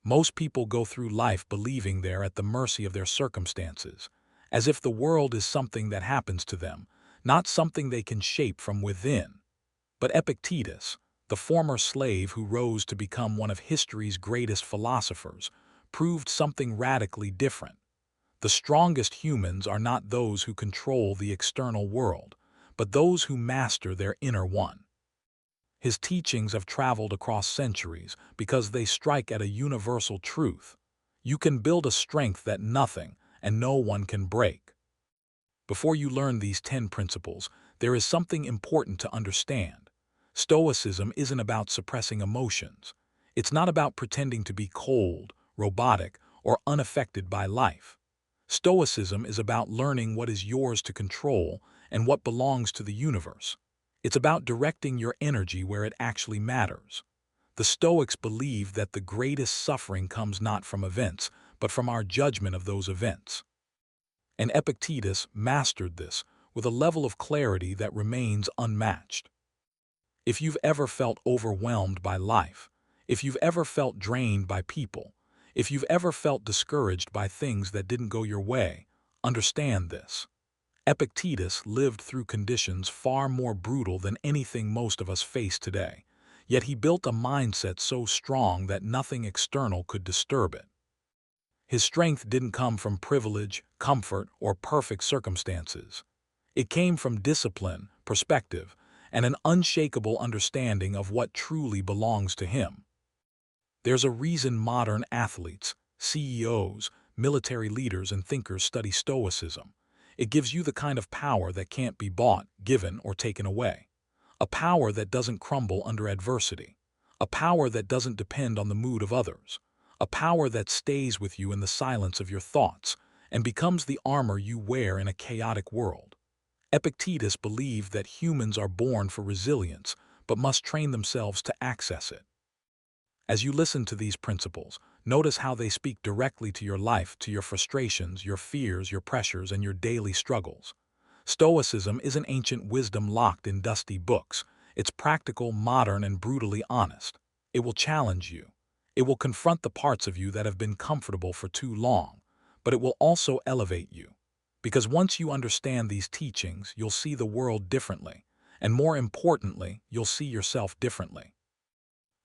Most people go through life believing they're at the mercy of their circumstances, as if the world is something that happens to them, not something they can shape from within. But Epictetus, the former slave who rose to become one of history's greatest philosophers, proved something radically different. The strongest humans are not those who control the external world, but those who master their inner one. His teachings have traveled across centuries because they strike at a universal truth. You can build a strength that nothing and no one can break. Before you learn these 10 principles, there is something important to understand. Stoicism isn't about suppressing emotions. It's not about pretending to be cold, robotic, or unaffected by life. Stoicism is about learning what is yours to control and what belongs to the universe. It's about directing your energy where it actually matters. The Stoics believe that the greatest suffering comes not from events, but from our judgment of those events. And Epictetus mastered this with a level of clarity that remains unmatched. If you've ever felt overwhelmed by life, if you've ever felt drained by people, if you've ever felt discouraged by things that didn't go your way, understand this. Epictetus lived through conditions far more brutal than anything most of us face today, yet he built a mindset so strong that nothing external could disturb it. His strength didn't come from privilege, comfort, or perfect circumstances. It came from discipline, perspective, and an unshakable understanding of what truly belongs to him. There's a reason modern athletes, CEOs, military leaders, and thinkers study Stoicism. It gives you the kind of power that can't be bought, given, or taken away. A power that doesn't crumble under adversity. A power that doesn't depend on the mood of others. A power that stays with you in the silence of your thoughts and becomes the armor you wear in a chaotic world. Epictetus believed that humans are born for resilience, but must train themselves to access it. As you listen to these principles, notice how they speak directly to your life, to your frustrations, your fears, your pressures, and your daily struggles. Stoicism isn't ancient wisdom locked in dusty books. It's practical, modern, and brutally honest. It will challenge you. It will confront the parts of you that have been comfortable for too long, but it will also elevate you. Because once you understand these teachings, you'll see the world differently, and more importantly, you'll see yourself differently.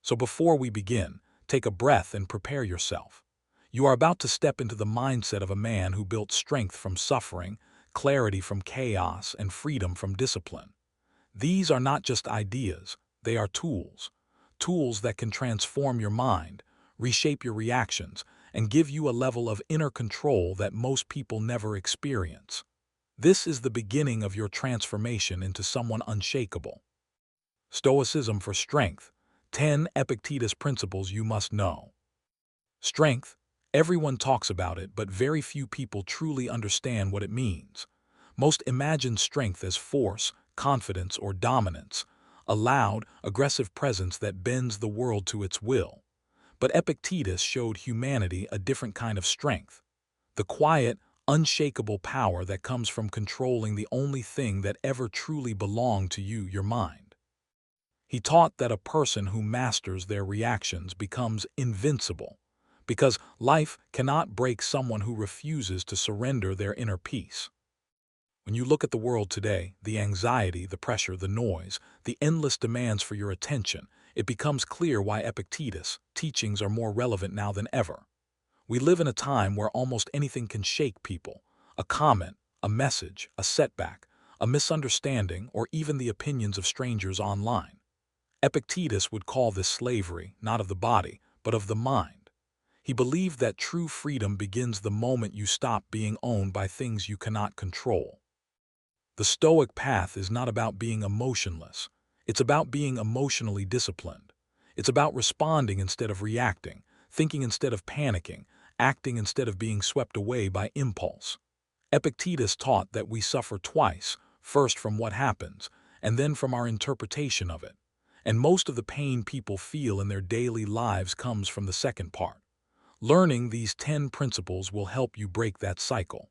So before we begin, take a breath and prepare yourself. You are about to step into the mindset of a man who built strength from suffering, clarity from chaos, and freedom from discipline. These are not just ideas, they are tools. Tools that can transform your mind, reshape your reactions, and give you a level of inner control that most people never experience. This is the beginning of your transformation into someone unshakable. Stoicism for strength. 10 Epictetus principles you must know. Strength. Everyone talks about it, but very few people truly understand what it means. Most imagine strength as force, confidence, or dominance, a loud, aggressive presence that bends the world to its will. But Epictetus showed humanity a different kind of strength. The quiet, unshakable power that comes from controlling the only thing that ever truly belonged to you, your mind. He taught that a person who masters their reactions becomes invincible, because life cannot break someone who refuses to surrender their inner peace. When you look at the world today, the anxiety, the pressure, the noise, the endless demands for your attention, it becomes clear why Epictetus' teachings are more relevant now than ever. We live in a time where almost anything can shake people. A comment, a message, a setback, a misunderstanding, or even the opinions of strangers online. Epictetus would call this slavery, not of the body, but of the mind. He believed that true freedom begins the moment you stop being owned by things you cannot control. The Stoic path is not about being emotionless. It's about being emotionally disciplined. It's about responding instead of reacting, thinking instead of panicking, acting instead of being swept away by impulse. Epictetus taught that we suffer twice, first from what happens, and then from our interpretation of it. And most of the pain people feel in their daily lives comes from the second part. Learning these 10 principles will help you break that cycle.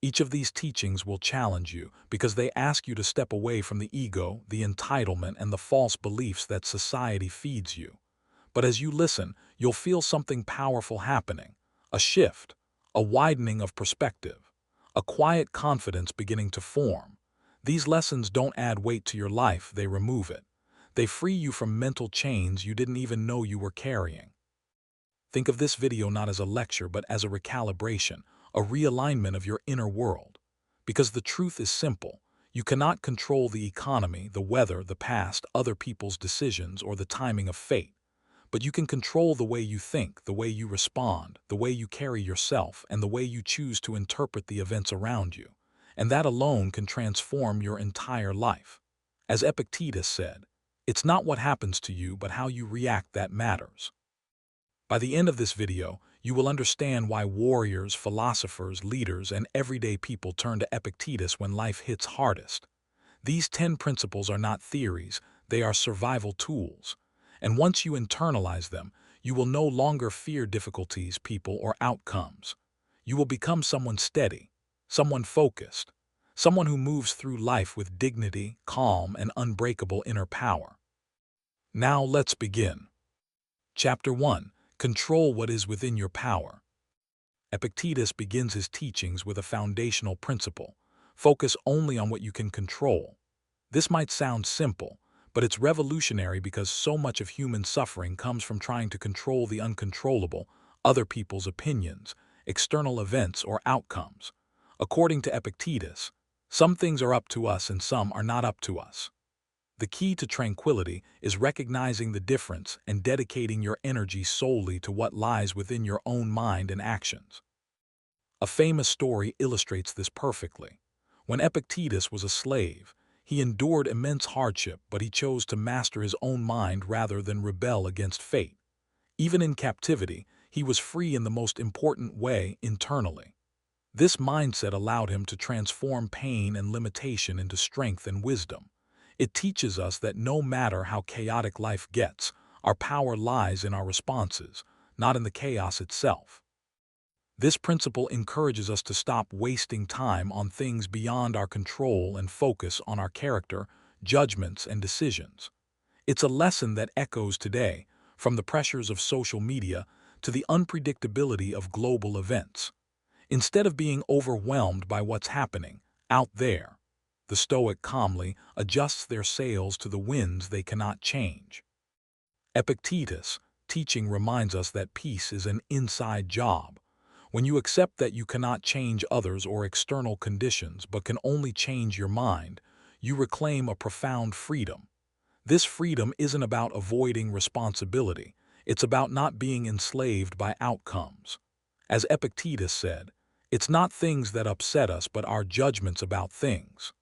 Each of these teachings will challenge you because they ask you to step away from the ego, the entitlement, and the false beliefs that society feeds you. But as you listen, you'll feel something powerful happening, a shift, a widening of perspective, a quiet confidence beginning to form. These lessons don't add weight to your life, they remove it. They free you from mental chains you didn't even know you were carrying. Think of this video not as a lecture but as a recalibration, a realignment of your inner world. Because the truth is simple. You cannot control the economy, the weather, the past, other people's decisions, or the timing of fate. But you can control the way you think, the way you respond, the way you carry yourself, and the way you choose to interpret the events around you. And that alone can transform your entire life. As Epictetus said, it's not what happens to you but how you react that matters. By the end of this video, you will understand why warriors, philosophers, leaders, and everyday people turn to Epictetus when life hits hardest. These 10 principles are not theories, they are survival tools. And once you internalize them, you will no longer fear difficulties, people, or outcomes. You will become someone steady, someone focused, someone who moves through life with dignity, calm, and unbreakable inner power. Now let's begin. Chapter 1. Control what is within your power. Epictetus begins his teachings with a foundational principle. Focus only on what you can control. This might sound simple, but it's revolutionary because so much of human suffering comes from trying to control the uncontrollable, other people's opinions, external events, or outcomes. According to Epictetus, some things are up to us and some are not up to us. The key to tranquility is recognizing the difference and dedicating your energy solely to what lies within your own mind and actions. A famous story illustrates this perfectly. When Epictetus was a slave, he endured immense hardship, but he chose to master his own mind rather than rebel against fate. Even in captivity, he was free in the most important way, internally. This mindset allowed him to transform pain and limitation into strength and wisdom. It teaches us that no matter how chaotic life gets, our power lies in our responses, not in the chaos itself. This principle encourages us to stop wasting time on things beyond our control and focus on our character, judgments, and decisions. It's a lesson that echoes today, from the pressures of social media to the unpredictability of global events. Instead of being overwhelmed by what's happening out there, the Stoic calmly adjusts their sails to the winds they cannot change. Epictetus' teaching reminds us that peace is an inside job. When you accept that you cannot change others or external conditions but can only change your mind, you reclaim a profound freedom. This freedom isn't about avoiding responsibility, it's about not being enslaved by outcomes. As Epictetus said, it's not things that upset us but our judgments about things.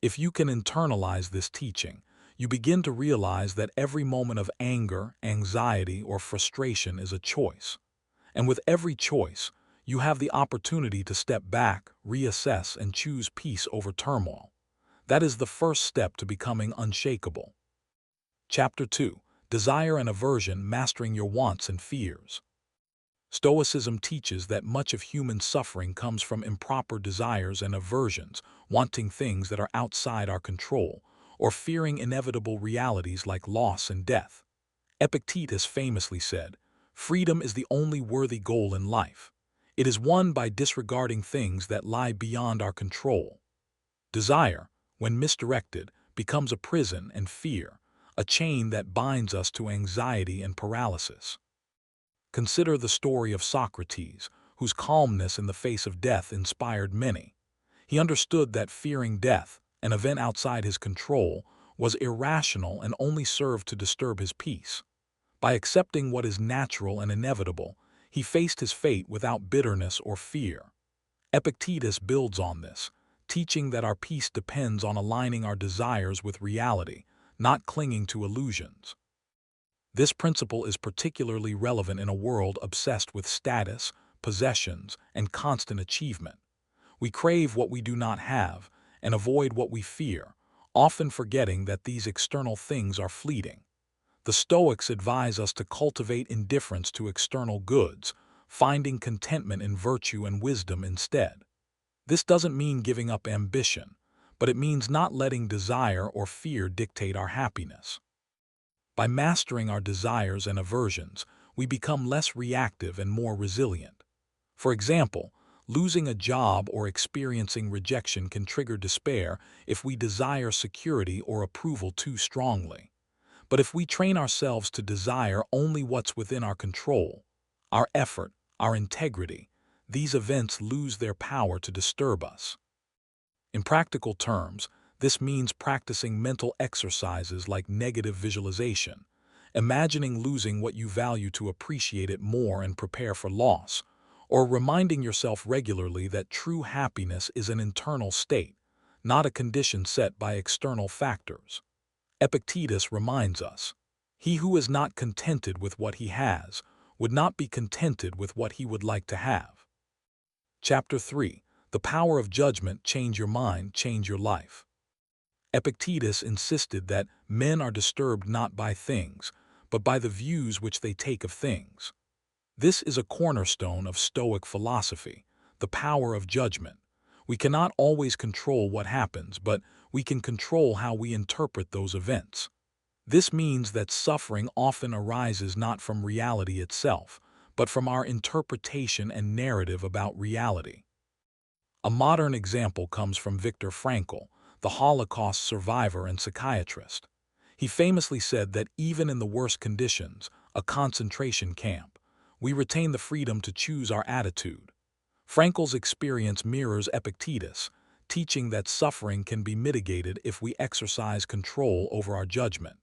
If you can internalize this teaching, you begin to realize that every moment of anger, anxiety, or frustration is a choice. And with every choice, you have the opportunity to step back, reassess, and choose peace over turmoil. That is the first step to becoming unshakable. Chapter 2. Desire and Aversion: Mastering Your Wants and Fears. Stoicism teaches that much of human suffering comes from improper desires and aversions, wanting things that are outside our control, or fearing inevitable realities like loss and death. Epictetus famously said, "Freedom is the only worthy goal in life. It is won by disregarding things that lie beyond our control." Desire, when misdirected, becomes a prison, and fear, a chain that binds us to anxiety and paralysis. Consider the story of Socrates, whose calmness in the face of death inspired many. He understood that fearing death, an event outside his control, was irrational and only served to disturb his peace. By accepting what is natural and inevitable, he faced his fate without bitterness or fear. Epictetus builds on this, teaching that our peace depends on aligning our desires with reality, not clinging to illusions. This principle is particularly relevant in a world obsessed with status, possessions, and constant achievement. We crave what we do not have and avoid what we fear, often forgetting that these external things are fleeting. The Stoics advise us to cultivate indifference to external goods, finding contentment in virtue and wisdom instead. This doesn't mean giving up ambition, but it means not letting desire or fear dictate our happiness. By mastering our desires and aversions, we become less reactive and more resilient. For example, losing a job or experiencing rejection can trigger despair if we desire security or approval too strongly. But if we train ourselves to desire only what's within our control, our effort, our integrity, these events lose their power to disturb us. In practical terms, this means practicing mental exercises like negative visualization, imagining losing what you value to appreciate it more and prepare for loss, or reminding yourself regularly that true happiness is an internal state, not a condition set by external factors. Epictetus reminds us, "He who is not contented with what he has would not be contented with what he would like to have." Chapter 3. The Power of Judgment. Change your mind, change your life. Epictetus insisted that men are disturbed not by things, but by the views which they take of things. This is a cornerstone of Stoic philosophy, the power of judgment. We cannot always control what happens, but we can control how we interpret those events. This means that suffering often arises not from reality itself, but from our interpretation and narrative about reality. A modern example comes from Viktor Frankl, the Holocaust survivor and psychiatrist. He famously said that even in the worst conditions, a concentration camp, we retain the freedom to choose our attitude. Frankl's experience mirrors Epictetus, teaching that suffering can be mitigated if we exercise control over our judgment.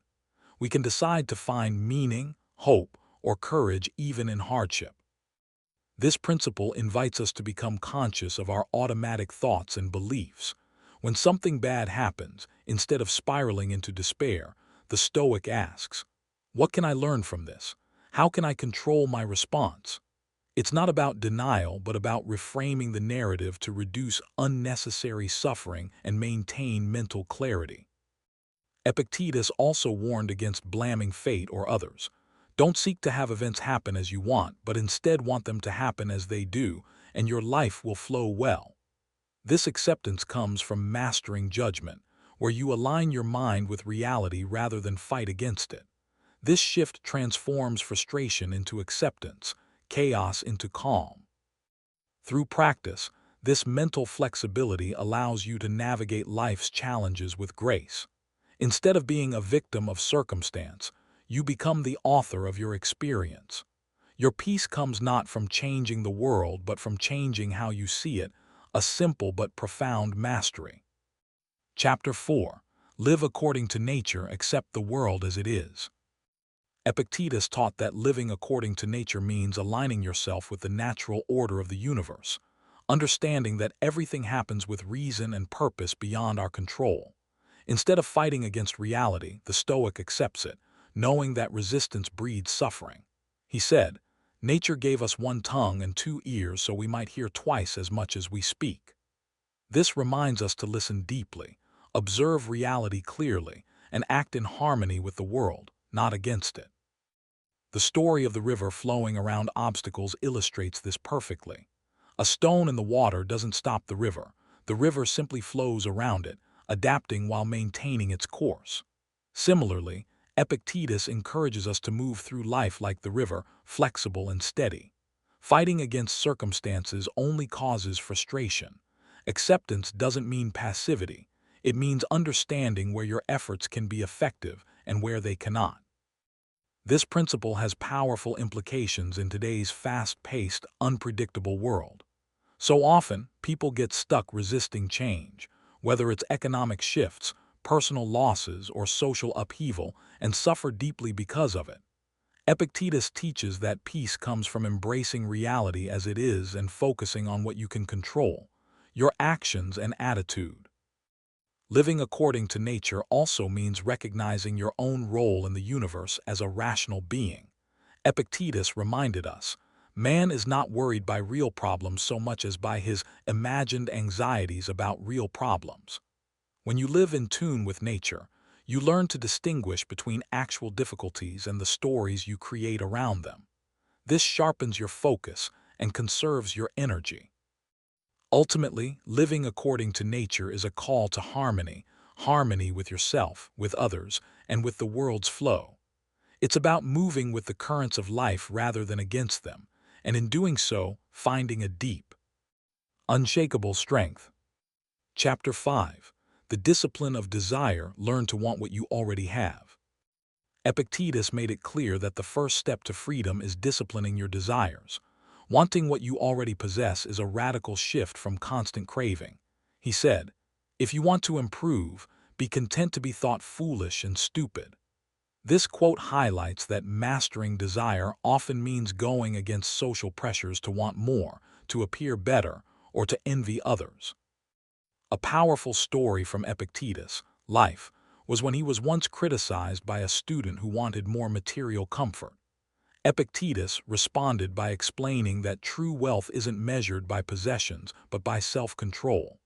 We can decide to find meaning, hope, or courage even in hardship. This principle invites us to become conscious of our automatic thoughts and beliefs. When something bad happens, instead of spiraling into despair, the Stoic asks, "What can I learn from this? How can I control my response?" It's not about denial, but about reframing the narrative to reduce unnecessary suffering and maintain mental clarity. Epictetus also warned against blaming fate or others. Don't seek to have events happen as you want, but instead want them to happen as they do, and your life will flow well. This acceptance comes from mastering judgment, where you align your mind with reality rather than fight against it. This shift transforms frustration into acceptance, chaos into calm. Through practice, this mental flexibility allows you to navigate life's challenges with grace. Instead of being a victim of circumstance, you become the author of your experience. Your peace comes not from changing the world, but from changing how you see it, a simple but profound mastery. Chapter 4. Live according to nature, accept the world as it is. Epictetus taught that living according to nature means aligning yourself with the natural order of the universe, understanding that everything happens with reason and purpose beyond our control. Instead of fighting against reality, the Stoic accepts it, knowing that resistance breeds suffering. He said, "Nature gave us one tongue and two ears so we might hear twice as much as we speak." This reminds us to listen deeply, observe reality clearly, and act in harmony with the world, not against it. The story of the river flowing around obstacles illustrates this perfectly. A stone in the water doesn't stop the river simply flows around it, adapting while maintaining its course. Similarly, Epictetus encourages us to move through life like the river, flexible and steady. Fighting against circumstances only causes frustration. Acceptance doesn't mean passivity. It means understanding where your efforts can be effective and where they cannot. This principle has powerful implications in today's fast-paced, unpredictable world. So often, people get stuck resisting change, whether it's economic shifts, personal losses, or social upheaval, and suffer deeply because of it. Epictetus teaches that peace comes from embracing reality as it is and focusing on what you can control, your actions and attitude. Living according to nature also means recognizing your own role in the universe as a rational being. Epictetus reminded us, man is not worried by real problems so much as by his imagined anxieties about real problems. When you live in tune with nature, you learn to distinguish between actual difficulties and the stories you create around them. This sharpens your focus and conserves your energy. Ultimately, living according to nature is a call to harmony with yourself, with others, and with the world's flow. It's about moving with the currents of life rather than against them, and in doing so, finding a deep, unshakable strength. Chapter 5. The Discipline of Desire. Learn to want what you already have. Epictetus made it clear that the first step to freedom is disciplining your desires. Wanting what you already possess is a radical shift from constant craving. He said, "If you want to improve, be content to be thought foolish and stupid." This quote highlights that mastering desire often means going against social pressures to want more, to appear better, or to envy others. A powerful story from Epictetus' life was when he was once criticized by a student who wanted more material comfort. Epictetus responded by explaining that true wealth isn't measured by possessions but by self-control.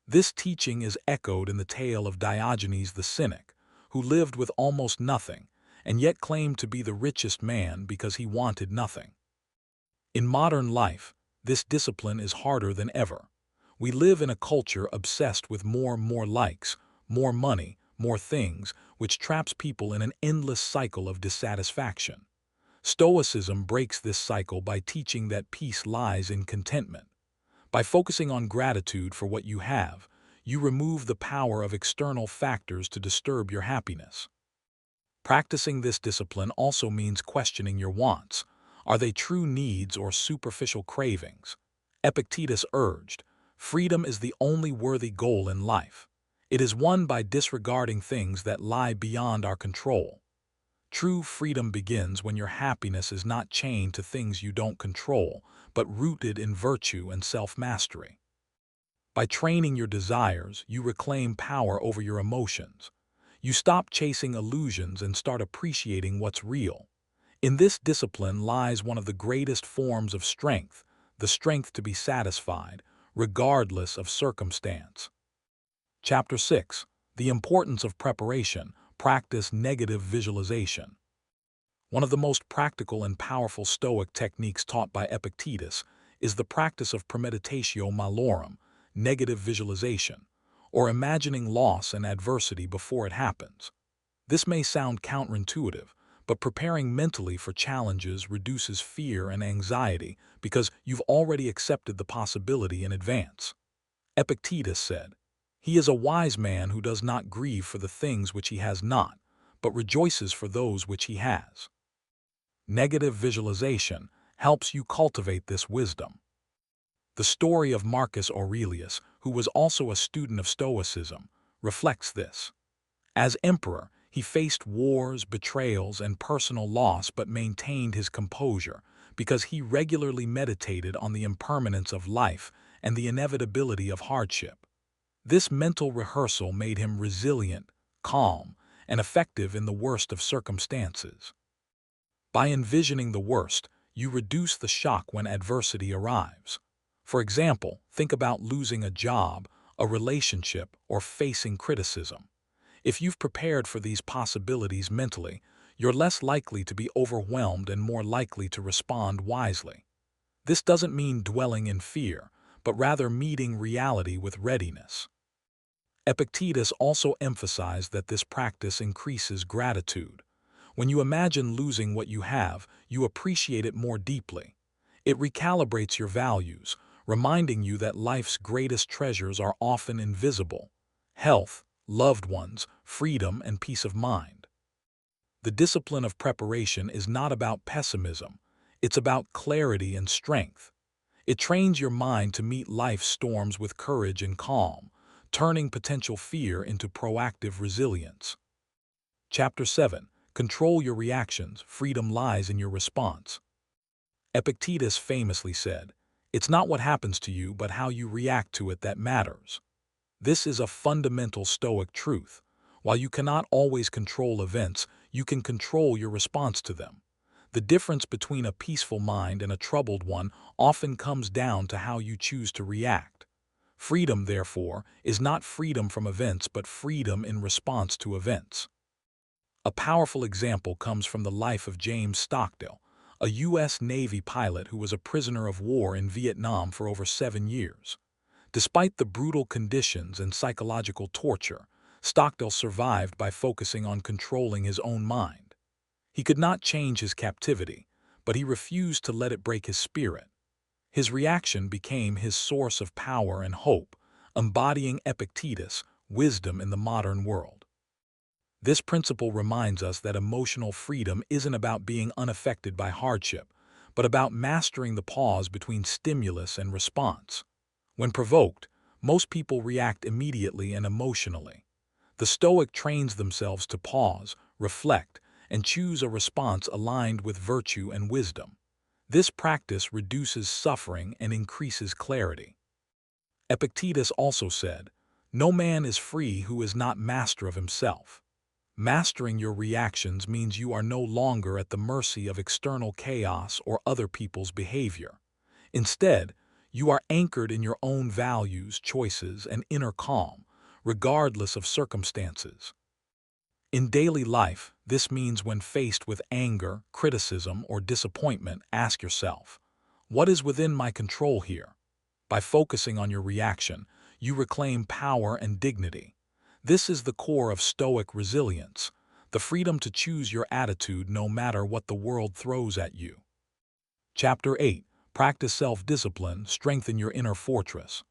This teaching is echoed in the tale of Diogenes the Cynic, who lived with almost nothing and yet claimed to be the richest man because he wanted nothing. In modern life, this discipline is harder than ever. We live in a culture obsessed with more likes, more money, more things, which traps people in an endless cycle of dissatisfaction. Stoicism breaks this cycle by teaching that peace lies in contentment. By focusing on gratitude for what you have, you remove the power of external factors to disturb your happiness. Practicing this discipline also means questioning your wants. Are they true needs or superficial cravings? Epictetus urged, "Freedom is the only worthy goal in life. It is won by disregarding things that lie beyond our control." True freedom begins when your happiness is not chained to things you don't control, but rooted in virtue and self-mastery. By training your desires, you reclaim power over your emotions. You stop chasing illusions and start appreciating what's real. In this discipline lies one of the greatest forms of strength, the strength to be satisfied, regardless of circumstance. Chapter 6. The Importance of Preparation. Practice negative visualization. One of the most practical and powerful Stoic techniques taught by Epictetus is the practice of premeditatio malorum, negative visualization, or imagining loss and adversity before it happens. This may sound counterintuitive, but preparing mentally for challenges reduces fear and anxiety because you've already accepted the possibility in advance. Epictetus said, "He is a wise man who does not grieve for the things which he has not, but rejoices for those which he has." Negative visualization helps you cultivate this wisdom. The story of Marcus Aurelius, who was also a student of Stoicism, reflects this. As emperor, he faced wars, betrayals, and personal loss but maintained his composure because he regularly meditated on the impermanence of life and the inevitability of hardship. This mental rehearsal made him resilient, calm, and effective in the worst of circumstances. By envisioning the worst, you reduce the shock when adversity arrives. For example, think about losing a job, a relationship, or facing criticism. If you've prepared for these possibilities mentally, you're less likely to be overwhelmed and more likely to respond wisely. This doesn't mean dwelling in fear, but rather meeting reality with readiness. Epictetus also emphasized that this practice increases gratitude. When you imagine losing what you have, you appreciate it more deeply. It recalibrates your values, reminding you that life's greatest treasures are often invisible: health, loved ones, freedom, and peace of mind. The discipline of preparation is not about pessimism. It's about clarity and strength. It trains your mind to meet life's storms with courage and calm, turning potential fear into proactive resilience. Chapter 7. Control your reactions. Freedom lies in your response. Epictetus famously said, "It's not what happens to you, but how you react to it that matters." This is a fundamental Stoic truth. While you cannot always control events, you can control your response to them. The difference between a peaceful mind and a troubled one often comes down to how you choose to react. Freedom, therefore, is not freedom from events, but freedom in response to events. A powerful example comes from the life of James Stockdale, a U.S. Navy pilot who was a prisoner of war in Vietnam for over 7 years. Despite the brutal conditions and psychological torture, Stockdale survived by focusing on controlling his own mind. He could not change his captivity, but he refused to let it break his spirit. His reaction became his source of power and hope, embodying Epictetus' wisdom in the modern world. This principle reminds us that emotional freedom isn't about being unaffected by hardship, but about mastering the pause between stimulus and response. When provoked, most people react immediately and emotionally. The Stoic trains themselves to pause, reflect, and choose a response aligned with virtue and wisdom. This practice reduces suffering and increases clarity. Epictetus also said, "No man is free who is not master of himself." Mastering your reactions means you are no longer at the mercy of external chaos or other people's behavior. Instead, you are anchored in your own values, choices, and inner calm, regardless of circumstances. In daily life, this means when faced with anger, criticism, or disappointment, ask yourself, what is within my control here? By focusing on your reaction, you reclaim power and dignity. This is the core of Stoic resilience, the freedom to choose your attitude no matter what the world throws at you. Chapter 8. Practice self-discipline, strengthen your inner fortress.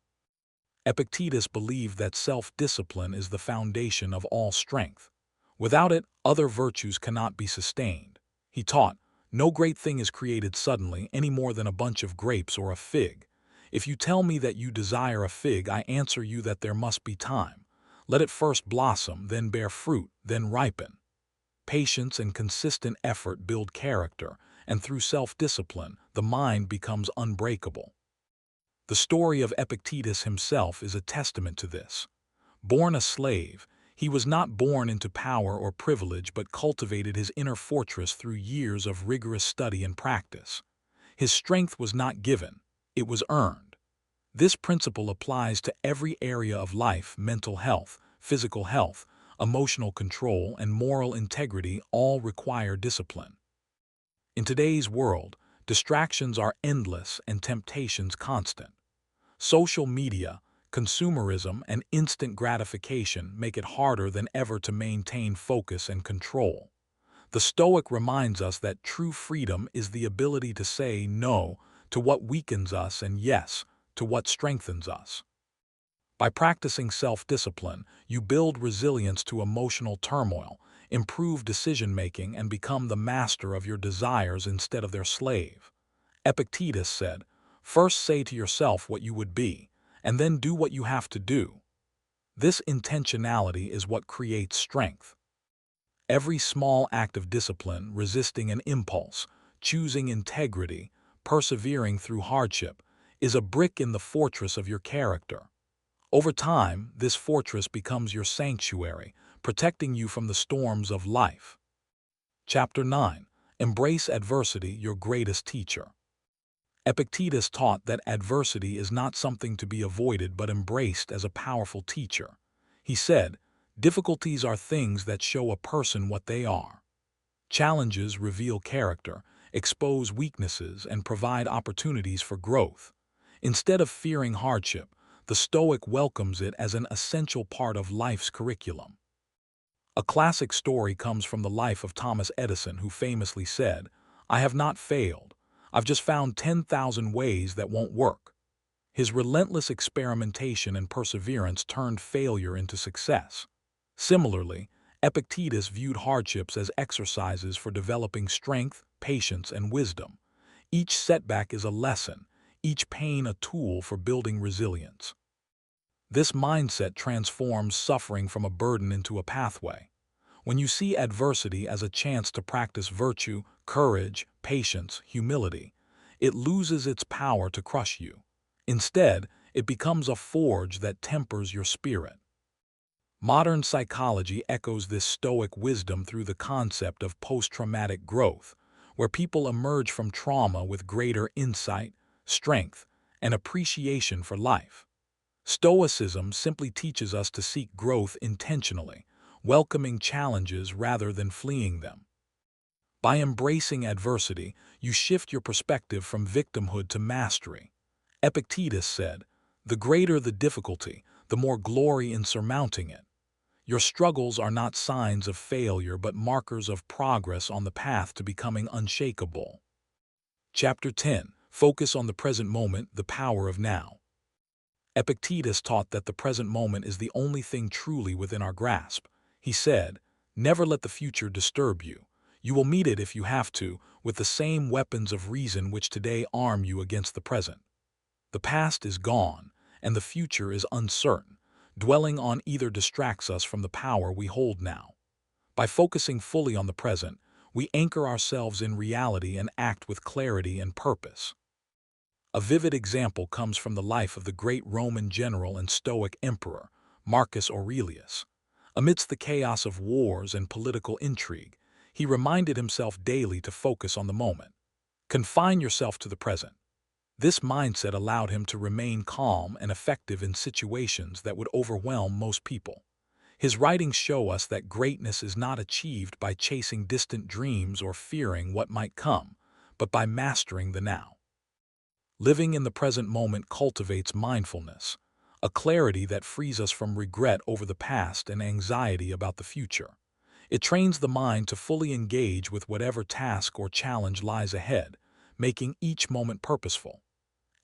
Epictetus believed that self-discipline is the foundation of all strength. Without it, other virtues cannot be sustained. He taught, no great thing is created suddenly any more than a bunch of grapes or a fig. If you tell me that you desire a fig, I answer you that there must be time. Let it first blossom, then bear fruit, then ripen. Patience and consistent effort build character, and through self-discipline, the mind becomes unbreakable. The story of Epictetus himself is a testament to this. Born a slave, he was not born into power or privilege but cultivated his inner fortress through years of rigorous study and practice. His strength was not given, it was earned. This principle applies to every area of life: mental health, physical health, emotional control, and moral integrity all require discipline. In today's world, distractions are endless and temptations constant. Social media, consumerism, and instant gratification make it harder than ever to maintain focus and control. The Stoic reminds us that true freedom is the ability to say no to what weakens us and yes to what strengthens us. By practicing self-discipline, you build resilience to emotional turmoil, improve decision-making, and become the master of your desires instead of their slave. Epictetus said, "First say to yourself what you would be, and then do what you have to do." This intentionality is what creates strength. Every small act of discipline, resisting an impulse, choosing integrity, persevering through hardship, is a brick in the fortress of your character. Over time, this fortress becomes your sanctuary, protecting you from the storms of life. Chapter 9. Embrace adversity, your greatest teacher. Epictetus taught that adversity is not something to be avoided but embraced as a powerful teacher. He said, "Difficulties are things that show a person what they are. Challenges reveal character, expose weaknesses, and provide opportunities for growth." Instead of fearing hardship, the Stoic welcomes it as an essential part of life's curriculum. A classic story comes from the life of Thomas Edison, who famously said, "I have not failed. I've just found 10,000 ways that won't work." His relentless experimentation and perseverance turned failure into success. Similarly, Epictetus viewed hardships as exercises for developing strength, patience, and wisdom. Each setback is a lesson, each pain a tool for building resilience. This mindset transforms suffering from a burden into a pathway. When you see adversity as a chance to practice virtue, courage, patience, humility, it loses its power to crush you. Instead, it becomes a forge that tempers your spirit. Modern psychology echoes this Stoic wisdom through the concept of post-traumatic growth, where people emerge from trauma with greater insight, strength, and appreciation for life. Stoicism simply teaches us to seek growth intentionally, welcoming challenges rather than fleeing them. By embracing adversity, you shift your perspective from victimhood to mastery. Epictetus said, "The greater the difficulty, the more glory in surmounting it." Your struggles are not signs of failure but markers of progress on the path to becoming unshakable. Chapter 10. Focus on the present moment, the power of now. Epictetus taught that the present moment is the only thing truly within our grasp. He said, "Never let the future disturb you. You will meet it if you have to, with the same weapons of reason which today arm you against the present. The past is gone, and the future is uncertain. Dwelling on either distracts us from the power we hold now. By focusing fully on the present, we anchor ourselves in reality and act with clarity and purpose." A vivid example comes from the life of the great Roman general and Stoic emperor, Marcus Aurelius. Amidst the chaos of wars and political intrigue, he reminded himself daily to focus on the moment. Confine yourself to the present. This mindset allowed him to remain calm and effective in situations that would overwhelm most people. His writings show us that greatness is not achieved by chasing distant dreams or fearing what might come, but by mastering the now. Living in the present moment cultivates mindfulness, a clarity that frees us from regret over the past and anxiety about the future. It trains the mind to fully engage with whatever task or challenge lies ahead, making each moment purposeful.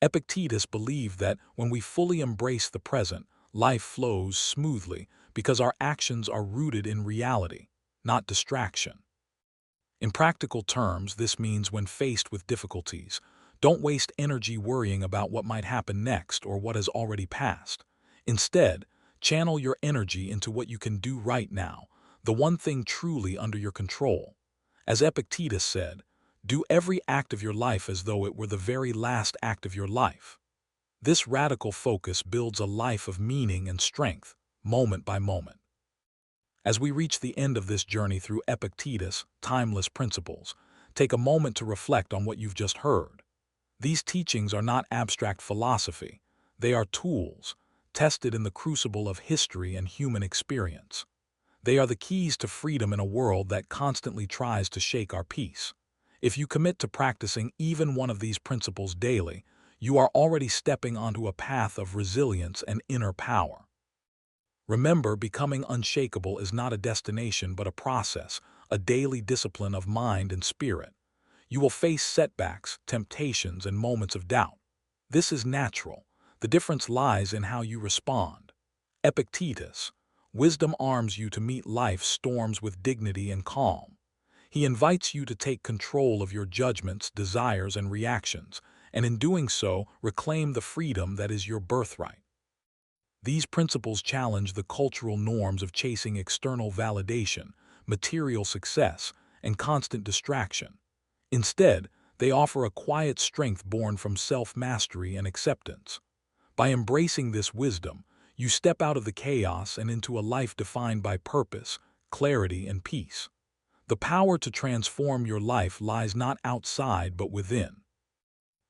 Epictetus believed that when we fully embrace the present, life flows smoothly because our actions are rooted in reality, not distraction. In practical terms, this means when faced with difficulties, don't waste energy worrying about what might happen next or what has already passed. Instead, channel your energy into what you can do right now, the one thing truly under your control. As Epictetus said, do every act of your life as though it were the very last act of your life. This radical focus builds a life of meaning and strength, moment by moment. As we reach the end of this journey through Epictetus' timeless principles, take a moment to reflect on what you've just heard. These teachings are not abstract philosophy. They are tools, tested in the crucible of history and human experience. They are the keys to freedom in a world that constantly tries to shake our peace. If you commit to practicing even one of these principles daily, you are already stepping onto a path of resilience and inner power. Remember, becoming unshakable is not a destination but a process, a daily discipline of mind and spirit. You will face setbacks, temptations, and moments of doubt. This is natural. The difference lies in how you respond. Epictetus, wisdom arms you to meet life's storms with dignity and calm. He invites you to take control of your judgments, desires, and reactions, and in doing so, reclaim the freedom that is your birthright. These principles challenge the cultural norms of chasing external validation, material success, and constant distraction. Instead, they offer a quiet strength born from self-mastery and acceptance. By embracing this wisdom, you step out of the chaos and into a life defined by purpose, clarity, and peace. The power to transform your life lies not outside but within.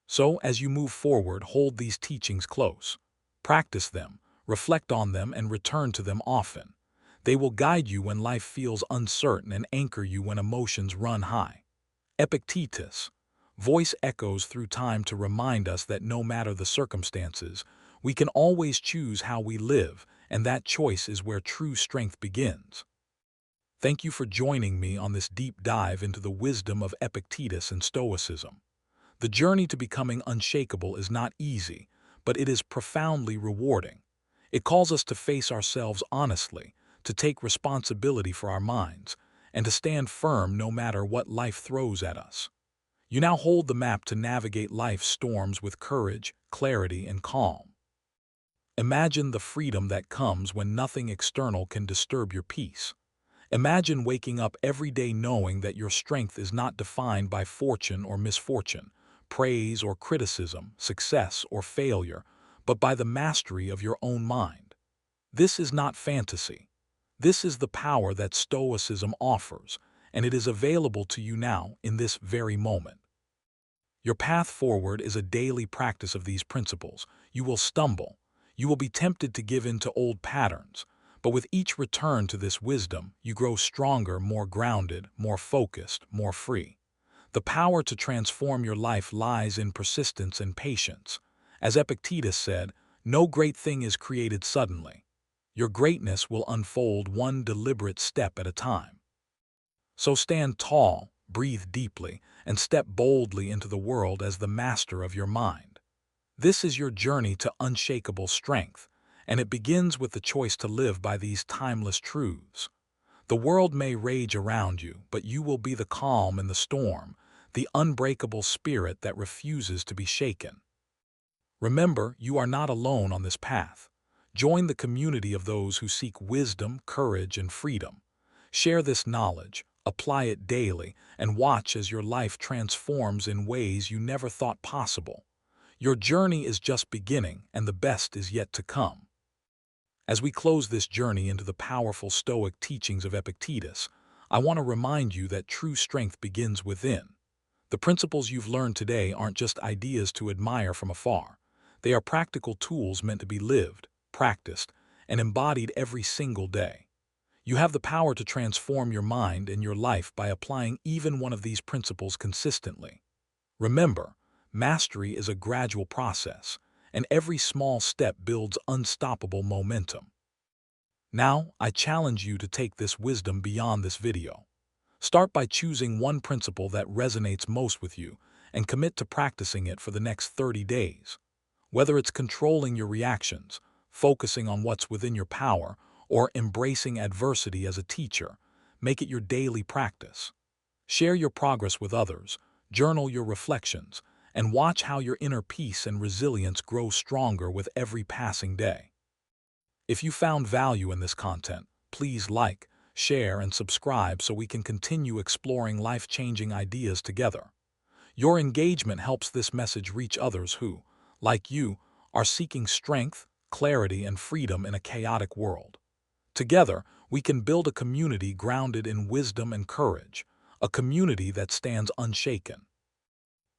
So, as you move forward, hold these teachings close. Practice them, reflect on them, and return to them often. They will guide you when life feels uncertain and anchor you when emotions run high. Epictetus' voice echoes through time to remind us that no matter the circumstances, we can always choose how we live, and that choice is where true strength begins. Thank you for joining me on this deep dive into the wisdom of Epictetus and Stoicism. The journey to becoming unshakable is not easy, but it is profoundly rewarding. It calls us to face ourselves honestly, to take responsibility for our minds, and to stand firm no matter what life throws at us. You now hold the map to navigate life's storms with courage, clarity, and calm. Imagine the freedom that comes when nothing external can disturb your peace. Imagine waking up every day knowing that your strength is not defined by fortune or misfortune, praise or criticism, success or failure, but by the mastery of your own mind. This is not fantasy. This is the power that Stoicism offers, and it is available to you now in this very moment. Your path forward is a daily practice of these principles. You will stumble. You will be tempted to give in to old patterns, but with each return to this wisdom, you grow stronger, more grounded, more focused, more free. The power to transform your life lies in persistence and patience. As Epictetus said, no great thing is created suddenly. Your greatness will unfold one deliberate step at a time. So stand tall, breathe deeply, and step boldly into the world as the master of your mind. This is your journey to unshakable strength, and it begins with the choice to live by these timeless truths. The world may rage around you, but you will be the calm in the storm, the unbreakable spirit that refuses to be shaken. Remember, you are not alone on this path. Join the community of those who seek wisdom, courage, and freedom. Share this knowledge, apply it daily, and watch as your life transforms in ways you never thought possible. Your journey is just beginning, and the best is yet to come. As we close this journey into the powerful Stoic teachings of Epictetus, I want to remind you that true strength begins within. The principles you've learned today aren't just ideas to admire from afar. They are practical tools meant to be lived, practiced, and embodied every single day. You have the power to transform your mind and your life by applying even one of these principles consistently. Remember, mastery is a gradual process, and every small step builds unstoppable momentum. Now, I challenge you to take this wisdom beyond this video. Start by choosing one principle that resonates most with you and commit to practicing it for the next 30 days. Whether it's controlling your reactions, focusing on what's within your power, or embracing adversity as a teacher, make it your daily practice. Share your progress with others, journal your reflections, and watch how your inner peace and resilience grow stronger with every passing day. If you found value in this content, please like, share, and subscribe so we can continue exploring life-changing ideas together. Your engagement helps this message reach others who, like you, are seeking strength, clarity, and freedom in a chaotic world. Together, we can build a community grounded in wisdom and courage, a community that stands unshaken.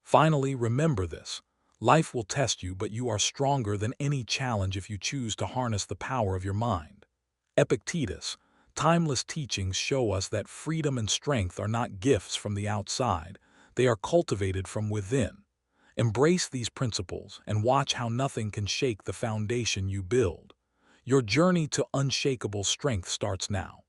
Finally, remember this. Life will test you, but you are stronger than any challenge if you choose to harness the power of your mind. Epictetus' timeless teachings show us that freedom and strength are not gifts from the outside, they are cultivated from within. Embrace these principles and watch how nothing can shake the foundation you build. Your journey to unshakable strength starts now.